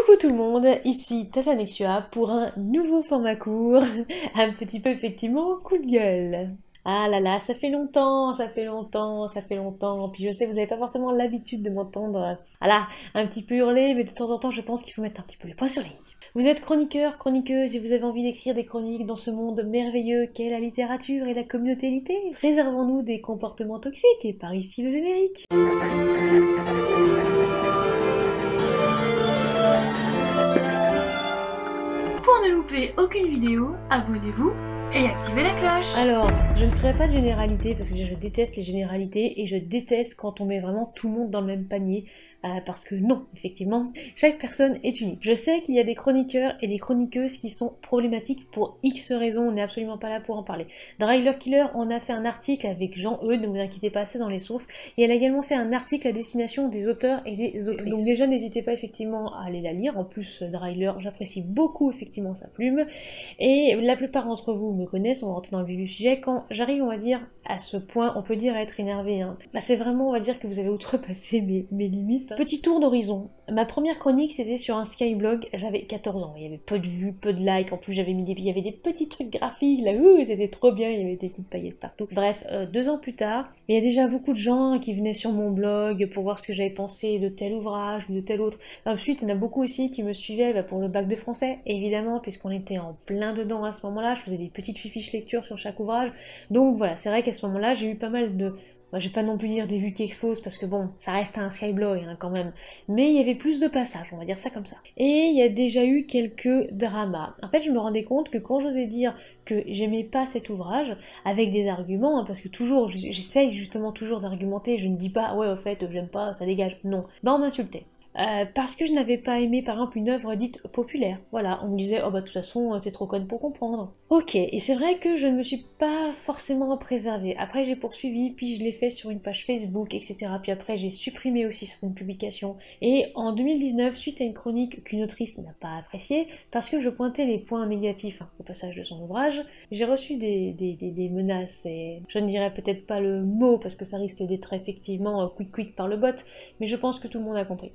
Coucou tout le monde, ici Tata Nexua pour un nouveau format court, un petit peu effectivement coup de gueule. Ah là là, ça fait longtemps, ça fait longtemps, ça fait longtemps, puis je sais, vous n'avez pas forcément l'habitude de m'entendre, voilà, un petit peu hurler, mais de temps en temps je pense qu'il faut mettre un petit peu le point sur les i. Vous êtes chroniqueur, chroniqueuse et vous avez envie d'écrire des chroniques dans ce monde merveilleux qu'est la littérature et la communauté. Préservons-nous des comportements toxiques et par ici le générique. Pour ne louper aucune vidéo, abonnez-vous et activez la cloche. Alors, je ne ferai pas de généralité parce que je déteste les généralités et je déteste quand on met vraiment tout le monde dans le même panier. Parce que non, effectivement, chaque personne est unique. Je sais qu'il y a des chroniqueurs et des chroniqueuses qui sont problématiques pour X raisons, on n'est absolument pas là pour en parler. Drailer Killer en a fait un article avec Jean-Eudes, ne vous inquiétez pas, c'est dans les sources, et elle a également fait un article à destination des auteurs et des autrices. Donc déjà, n'hésitez pas effectivement à aller la lire, en plus Drailer, j'apprécie beaucoup effectivement sa plume, et la plupart d'entre vous me connaissent, on va rentrer dans le vif du sujet, quand j'arrive, on va dire, à ce point, on peut dire à être énervé, hein. Bah, c'est vraiment, on va dire que vous avez outrepassé mes limites. Petit tour d'horizon. Ma première chronique, c'était sur un Skyblog, j'avais 14 ans, il y avait peu de vues, peu de likes, en plus j'avais mis il y avait des petits trucs graphiques, là, c'était trop bien, il y avait des petites paillettes partout. Bref, 2 ans plus tard, il y a déjà beaucoup de gens qui venaient sur mon blog pour voir ce que j'avais pensé de tel ouvrage ou de tel autre. Ensuite, il y en a beaucoup aussi qui me suivaient pour le bac de français, évidemment, puisqu'on était en plein dedans à ce moment-là, je faisais des petites fiches lecture sur chaque ouvrage, donc voilà, c'est vrai qu'à ce moment-là, j'ai eu pas mal de... Moi, je vais pas non plus dire des vues qui explosent parce que bon, ça reste un Skyblog hein, quand même. Mais il y avait plus de passages, on va dire ça comme ça. Et il y a déjà eu quelques dramas. En fait, je me rendais compte que quand j'osais dire que j'aimais pas cet ouvrage, avec des arguments, hein, parce que toujours, j'essaye justement toujours d'argumenter, je ne dis pas, ouais, au fait, j'aime pas, ça dégage. Non. Ben, on m'insultait. Parce que je n'avais pas aimé par exemple une œuvre dite populaire. Voilà, on me disait oh bah de toute façon t'es trop conne pour comprendre. Ok, et c'est vrai que je ne me suis pas forcément préservée. Après j'ai poursuivi, puis je l'ai fait sur une page Facebook, etc. Puis après j'ai supprimé aussi certaines publications. Et en 2019, suite à une chronique qu'une autrice n'a pas appréciée, parce que je pointais les points négatifs au passage de son ouvrage, j'ai reçu des menaces et je ne dirais peut-être pas le mot parce que ça risque d'être effectivement quick par le bot, mais je pense que tout le monde a compris.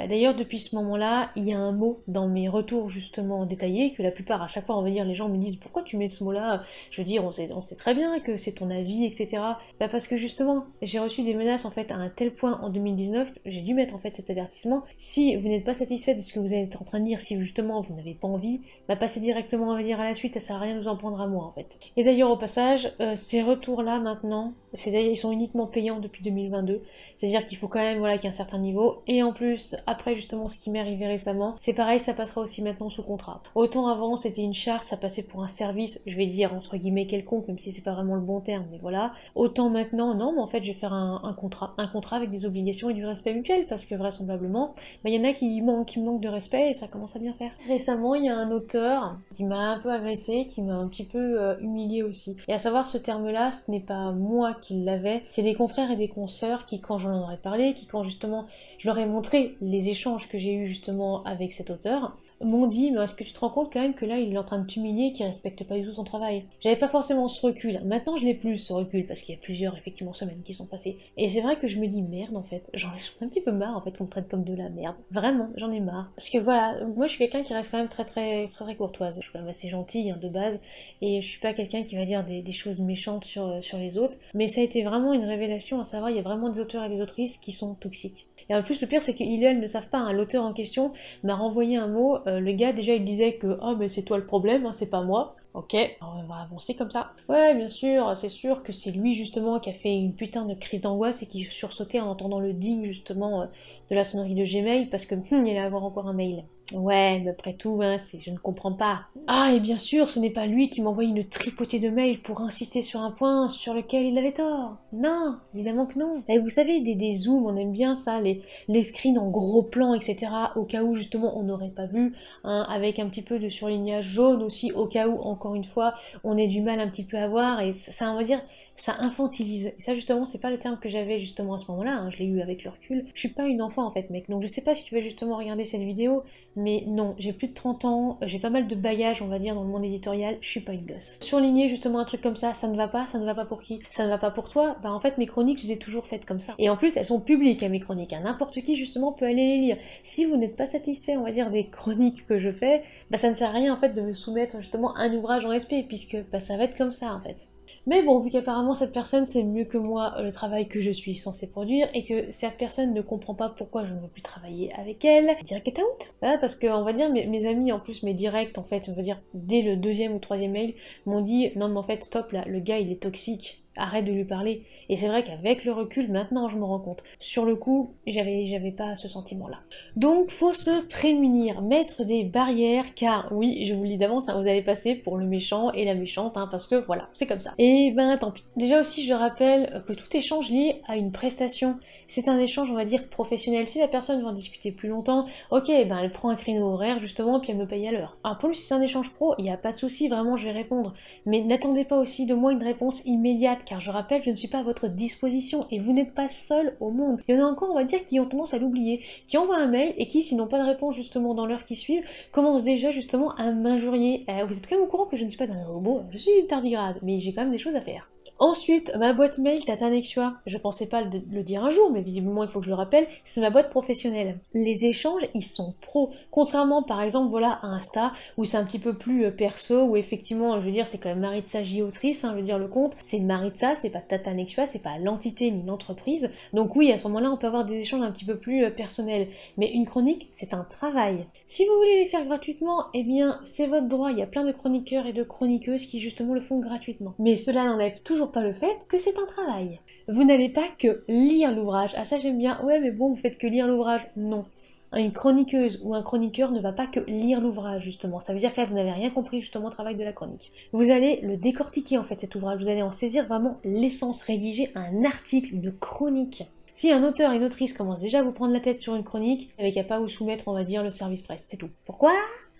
D'ailleurs, depuis ce moment-là, il y a un mot dans mes retours justement détaillés que la plupart, à chaque fois, on va dire, les gens me disent pourquoi tu mets ce mot-là. Je veux dire, on sait très bien que c'est ton avis, etc. Bah parce que justement, j'ai reçu des menaces en fait à un tel point en 2019, j'ai dû mettre en fait cet avertissement. Si vous n'êtes pas satisfait de ce que vous êtes en train de lire, si justement vous n'avez pas envie, bah passez directement, on va dire, à la suite, ça sert à rien de vous en prendre à moi en fait. Et d'ailleurs, au passage, ces retours-là maintenant, ils sont uniquement payants depuis 2022. C'est-à-dire qu'il faut quand même voilà, qu'il y ait un certain niveau. Et en plus, après justement ce qui m'est arrivé récemment, c'est pareil, ça passera aussi maintenant sous contrat. Autant avant, c'était une charte, ça passait pour un service, je vais dire entre guillemets quelconque, même si c'est pas vraiment le bon terme, mais voilà. Autant maintenant, non, mais en fait, je vais faire un contrat avec des obligations et du respect mutuel, parce que vraisemblablement, il y en a qui me manquent de respect et ça commence à bien faire. Récemment, il y a un auteur qui m'a un peu agressé, qui m'a un petit peu humilié aussi. Et à savoir, ce terme-là, ce n'est pas moi qui l'avais, c'est des confrères et des consoeurs qui, quand j'en aurais parlé, qui quand justement je leur ai montré les échanges que j'ai eus justement avec cet auteur, m'ont dit mais est-ce que tu te rends compte quand même que là il est en train de t'humilier, qu'il respecte pas du tout ton travail. J'avais pas forcément ce recul, maintenant je l'ai plus ce recul parce qu'il y a plusieurs effectivement semaines qui sont passées. Et c'est vrai que je me dis merde en fait, j'en ai un petit peu marre en fait qu'on me traite comme de la merde. Vraiment, j'en ai marre. Parce que voilà, moi je suis quelqu'un qui reste quand même très courtoise, je suis quand même assez gentille hein, de base, et je suis pas quelqu'un qui va dire des choses méchantes sur les autres, mais ça a été vraiment une révélation à savoir, il y a vraiment des auteurs et des autrices qui sont toxiques. Et en plus, le pire, c'est qu'ils et elles ne savent pas, hein. L'auteur en question m'a renvoyé un mot, le gars, déjà, il disait que « Oh, mais c'est toi le problème, hein, c'est pas moi ». Ok, alors on va avancer comme ça. Ouais, bien sûr, c'est sûr que c'est lui, justement, qui a fait une putain de crise d'angoisse et qui sursautait en entendant le ding, justement, de la sonnerie de Gmail, parce que, il allait avoir encore un mail. Ouais, mais après tout, hein, je ne comprends pas. Ah, et bien sûr, ce n'est pas lui qui m'envoie une tripotée de mails pour insister sur un point sur lequel il avait tort. Non, évidemment que non. Et vous savez, des zooms, on aime bien ça, les screens en gros plan, etc. Au cas où, justement, on n'aurait pas vu, hein, avec un petit peu de surlignage jaune aussi, au cas où, encore une fois, on ait du mal un petit peu à voir, et ça on va dire, ça infantilise. Et ça, justement, c'est pas le terme que j'avais justement à ce moment-là, hein, je l'ai eu avec le recul. Je suis pas une enfant, en fait, mec, donc je sais pas si tu vas justement regarder cette vidéo, mais non, j'ai plus de 30 ans, j'ai pas mal de bagages, on va dire, dans le monde éditorial, je suis pas une gosse. Surligner justement un truc comme ça ne va pas, ça ne va pas pour qui? Ça ne va pas pour toi? Bah en fait mes chroniques, je les ai toujours faites comme ça. Et en plus elles sont publiques, hein, mes chroniques, hein. N'importe qui justement peut aller les lire. Si vous n'êtes pas satisfait, on va dire, des chroniques que je fais, bah ça ne sert à rien en fait de me soumettre justement un ouvrage en SP, puisque bah, ça va être comme ça en fait. Mais bon, vu qu'apparemment cette personne sait mieux que moi le travail que je suis censée produire et que cette personne ne comprend pas pourquoi je ne veux plus travailler avec elle, direct get out. Voilà, parce que on va dire mes amis en plus, mes directs en fait, on va dire dès le deuxième ou troisième mail, m'ont dit non mais en fait stop là, le gars il est toxique. Arrête de lui parler. Et c'est vrai qu'avec le recul, maintenant je me rends compte. Sur le coup, j'avais pas ce sentiment-là. Donc faut se prémunir, mettre des barrières, car oui, je vous le dis d'avance, hein, vous allez passer pour le méchant et la méchante, hein, parce que voilà, c'est comme ça. Et ben tant pis. Déjà aussi, je rappelle que tout échange lié à une prestation, c'est un échange, on va dire, professionnel. Si la personne veut en discuter plus longtemps, ok, ben elle prend un créneau horaire justement, puis elle me paye à l'heure. Alors pour lui, si c'est un échange pro, il n'y a pas de souci, vraiment je vais répondre. Mais n'attendez pas aussi de moi une réponse immédiate, car je rappelle, je ne suis pas à votre disposition et vous n'êtes pas seul au monde. Il y en a encore, on va dire, qui ont tendance à l'oublier, qui envoient un mail et qui, s'ils n'ont pas de réponse justement dans l'heure qui suit, commencent déjà justement à m'injurier. Vous êtes quand même au courant que je ne suis pas un robot, je suis une tardigrade, mais j'ai quand même des choses à faire. Ensuite, ma boîte mail Tata Nexua, je pensais pas le dire un jour, mais visiblement il faut que je le rappelle, c'est ma boîte professionnelle. Les échanges, ils sont pros. Contrairement par exemple voilà à Insta, où c'est un petit peu plus perso, où effectivement, je veux dire, c'est quand même Maritza J. autrice, hein, je veux dire le compte, c'est Maritza, c'est pas Tata Nexua, c'est pas l'entité ni l'entreprise. Donc oui, à ce moment-là, on peut avoir des échanges un petit peu plus personnels. Mais une chronique, c'est un travail. Si vous voulez les faire gratuitement, eh bien, c'est votre droit. Il y a plein de chroniqueurs et de chroniqueuses qui justement le font gratuitement. Mais cela n'enlève toujours pas le fait que c'est un travail. Vous n'allez pas que lire l'ouvrage. Ah ça j'aime bien. Ouais mais bon, vous faites que lire l'ouvrage. Non. Une chroniqueuse ou un chroniqueur ne va pas que lire l'ouvrage justement. Ça veut dire que là vous n'avez rien compris justement au travail de la chronique. Vous allez le décortiquer en fait cet ouvrage. Vous allez en saisir vraiment l'essence. Rédiger un article, une chronique. Si un auteur et une autrice commencent déjà à vous prendre la tête sur une chronique, avec à pas vous soumettre, on va dire, le service presse, c'est tout. Pourquoi ?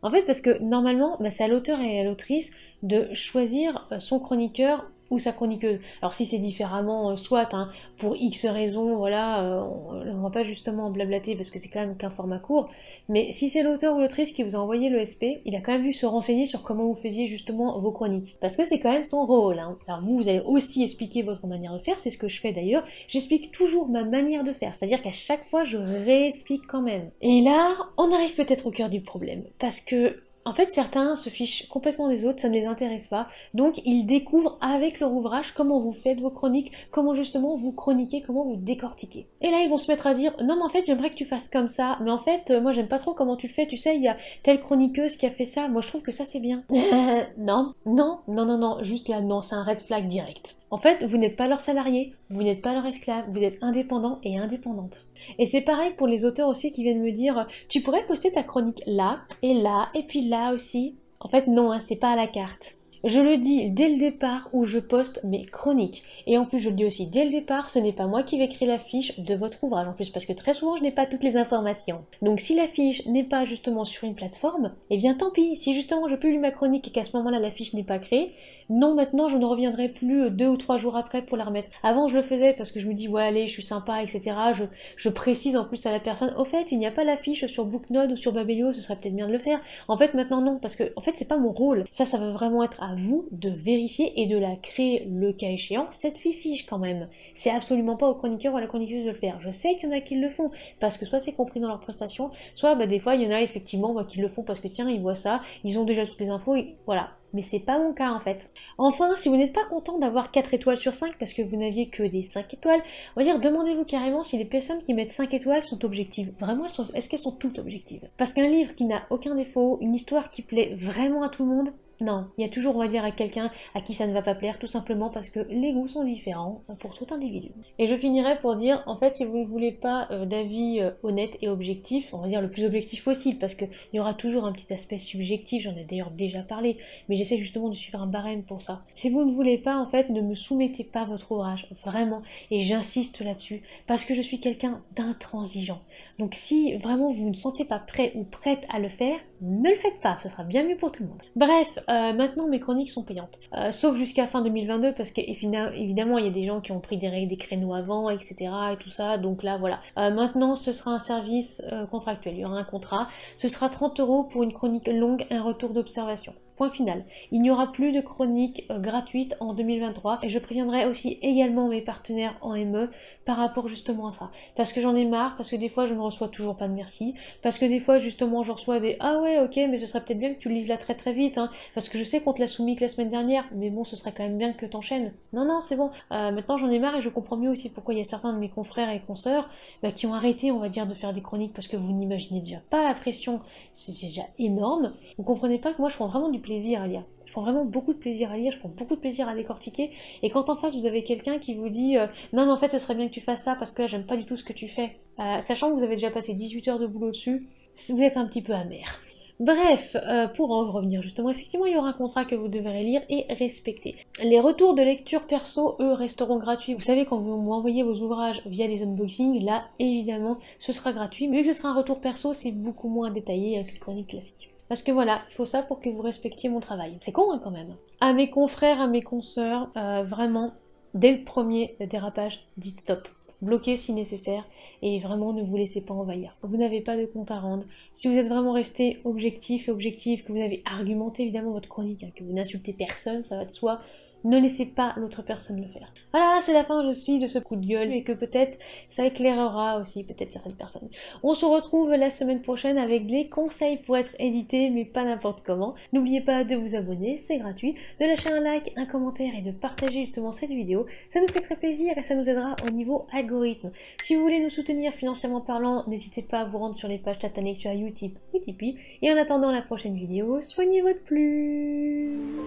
En fait, parce que normalement, bah, c'est à l'auteur et à l'autrice de choisir son chroniqueur ou sa chroniqueuse. Alors si c'est différemment, soit, hein, pour X raisons, voilà, on va pas justement blablater parce que c'est quand même qu'un format court, mais si c'est l'auteur ou l'autrice qui vous a envoyé le SP, il a quand même dû se renseigner sur comment vous faisiez justement vos chroniques. Parce que c'est quand même son rôle, hein. Alors vous allez aussi expliquer votre manière de faire, c'est ce que je fais d'ailleurs, j'explique toujours ma manière de faire, c'est-à-dire qu'à chaque fois je réexplique quand même. Et là, on arrive peut-être au cœur du problème, parce que en fait, certains se fichent complètement des autres, ça ne les intéresse pas, donc ils découvrent avec leur ouvrage comment vous faites vos chroniques, comment justement vous chroniquez, comment vous décortiquez. Et là, ils vont se mettre à dire « Non, mais en fait, j'aimerais que tu fasses comme ça, mais en fait, moi, j'aime pas trop comment tu le fais, tu sais, il y a telle chroniqueuse qui a fait ça, moi, je trouve que ça, c'est bien. » Non, non, non, non, non, juste là, non, c'est un red flag direct. En fait, vous n'êtes pas leur salarié, vous n'êtes pas leur esclave, vous êtes indépendant et indépendante. Et c'est pareil pour les auteurs aussi qui viennent me dire « Tu pourrais poster ta chronique là, et puis là aussi ?» En fait, non, hein, c'est pas à la carte. Je le dis dès le départ où je poste mes chroniques. Et en plus, je le dis aussi dès le départ, ce n'est pas moi qui vais créer la fiche de votre ouvrage. En plus, parce que très souvent, je n'ai pas toutes les informations. Donc si la fiche n'est pas justement sur une plateforme, eh bien tant pis. Si justement je publie ma chronique et qu'à ce moment-là, la fiche n'est pas créée, non, maintenant, je ne reviendrai plus 2 ou 3 jours après pour la remettre. Avant, je le faisais parce que je me dis, ouais, allez, je suis sympa, etc. Je précise en plus à la personne, au fait, il n'y a pas la fiche sur Booknode ou sur Babelio, ce serait peut-être bien de le faire. En fait, maintenant, non, parce que, en fait, c'est pas mon rôle. Ça va vraiment être à vous de vérifier et de la créer, le cas échéant, cette fiche quand même. C'est absolument pas au chroniqueur ou à la chroniqueuse de le faire. Je sais qu'il y en a qui le font, parce que soit c'est compris dans leur prestation, soit, bah, des fois, il y en a effectivement qui le font parce que, tiens, ils voient ça, ils ont déjà toutes les infos, voilà. Mais c'est pas mon cas en fait. Enfin, si vous n'êtes pas content d'avoir 4 étoiles sur 5 parce que vous n'aviez que des 5 étoiles, on va dire, demandez-vous carrément si les personnes qui mettent 5 étoiles sont objectives. Vraiment, est-ce qu'elles sont toutes objectives? Parce qu'un livre qui n'a aucun défaut, une histoire qui plaît vraiment à tout le monde, non, il y a toujours, on va dire, à quelqu'un à qui ça ne va pas plaire, tout simplement parce que les goûts sont différents pour tout individu. Et je finirai pour dire, en fait, si vous ne voulez pas d'avis honnête et objectif, on va dire le plus objectif possible, parce qu'il y aura toujours un petit aspect subjectif, j'en ai d'ailleurs déjà parlé, mais j'essaie justement de suivre un barème pour ça. Si vous ne voulez pas, en fait, ne me soumettez pas votre ouvrage, vraiment, et j'insiste là-dessus, parce que je suis quelqu'un d'intransigeant. Donc si vraiment vous ne sentez pas prêt ou prête à le faire, ne le faites pas, ce sera bien mieux pour tout le monde. Bref, maintenant mes chroniques sont payantes. Sauf jusqu'à fin 2022, parce qu'évidemment, il y a des gens qui ont pris des créneaux avant, etc. et tout ça, donc là, voilà. Maintenant, ce sera un service contractuel, il y aura un contrat. Ce sera 30 € pour une chronique longue, un retour d'observation. Point final. Il n'y aura plus de chroniques gratuites en 2023 et je préviendrai aussi également mes partenaires en ME par rapport justement à ça. Parce que j'en ai marre, parce que des fois je ne reçois toujours pas de merci, parce que des fois justement je reçois des ah ouais ok mais ce serait peut-être bien que tu lises là très très vite hein, parce que je sais qu'on te l'a soumis que la semaine dernière, mais bon ce serait quand même bien que t'enchaînes. Non c'est bon. Maintenant j'en ai marre et je comprends mieux aussi pourquoi il y a certains de mes confrères et consoeurs qui ont arrêté on va dire de faire des chroniques parce que vous n'imaginez déjà pas la pression, c'est déjà énorme. Vous comprenez pas que moi je prends vraiment du plaisir à lire. Je prends vraiment beaucoup de plaisir à lire, je prends beaucoup de plaisir à décortiquer. Et quand en face vous avez quelqu'un qui vous dit non mais en fait ce serait bien que tu fasses ça parce que là j'aime pas du tout ce que tu fais, sachant que vous avez déjà passé 18 heures de boulot dessus, vous êtes un petit peu amer. Bref, pour en revenir justement, effectivement il y aura un contrat que vous devrez lire et respecter. Les retours de lecture perso, eux, resteront gratuits. Vous savez quand vous m'envoyez vos ouvrages via les unboxings, là évidemment ce sera gratuit, mais vu que ce sera un retour perso, c'est beaucoup moins détaillé qu'une chronique classique. Parce que voilà, il faut ça pour que vous respectiez mon travail. C'est con hein, quand même. À mes confrères, à mes consoeurs, vraiment, dès le premier dérapage, dites stop. Bloquez si nécessaire et vraiment ne vous laissez pas envahir. Vous n'avez pas de compte à rendre. Si vous êtes vraiment resté objectif et objectif, que vous avez argumenté évidemment votre chronique, que vous n'insultez personne, ça va de soi, ne laissez pas l'autre personne le faire. Voilà, c'est la fin aussi de ce coup de gueule et que peut-être ça éclairera aussi peut-être certaines personnes. On se retrouve la semaine prochaine avec des conseils pour être édité mais pas n'importe comment. N'oubliez pas de vous abonner, c'est gratuit, de lâcher un like, un commentaire et de partager justement cette vidéo. Ça nous fait très plaisir et ça nous aidera au niveau algorithme. Si vous voulez nous soutenir financièrement parlant, n'hésitez pas à vous rendre sur les pages Tatanik sur Utip ou Tipeee. Et en attendant la prochaine vidéo, soignez votre plume.